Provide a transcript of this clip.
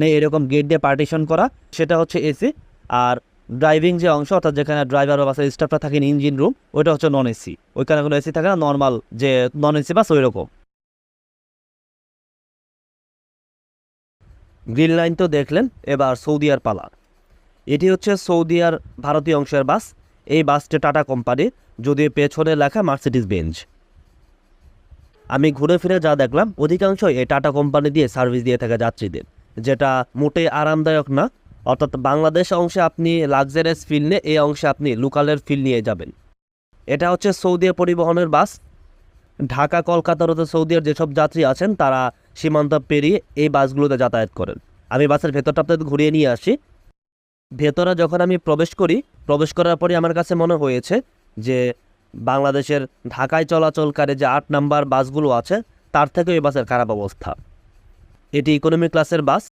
নেই, এরকম গেট দিয়ে পার্টিশন করা, সেটা হচ্ছে এসি। আর ড্রাইভিং যে অংশ, অর্থাৎ যেখানে ড্রাইভার বা বাসের স্টাফটা থাকেন, ইঞ্জিন রুম, ওইটা হচ্ছে নন এসি। ওইখানে কোনো এসি থাকে না, নর্মাল যে নন এসি বাস ওই রকম। গ্রিন লাইন তো দেখলেন, এবার সৌদিয়ার পালা। এটি হচ্ছে সৌদিয়ার ভারতীয় অংশের বাস। এই বাসটি টাটা কোম্পানি, যদিও পেছনে লেখা মার্সিডিজ বেঞ্জ। আমি ঘুরে ফিরে যা দেখলাম, অধিকাংশই এই টাটা কোম্পানি দিয়ে সার্ভিস দিয়ে থাকে যাত্রীদের, যেটা মোটেই আরামদায়ক না। অর্থাৎ বাংলাদেশ অংশে আপনি লাক্সারিয়াস ফিল নিয়ে এই অংশে আপনি লোকালের ফিল নিয়ে যাবেন। এটা হচ্ছে সৌদি পরিবহনের বাস। ঢাকা কলকাতার হতে সৌদিয়ার যেসব যাত্রী আছেন তারা সীমান্ত পেরিয়ে এই বাসগুলোতে যাতায়াত করেন। আমি বাসের ভেতরটা আপনাদের ঘুরিয়ে নিয়ে আসি। ভেতরে যখন আমি প্রবেশ করার পরে আমার কাছে মনে হয়েছে যে বাংলাদেশের ঢাকায় চলাচলকারী যে 8 নাম্বার বাসগুলো আছে তার থেকেও এই বাসের খারাপ অবস্থা। এটি ইকোনমি ক্লাসের বাস।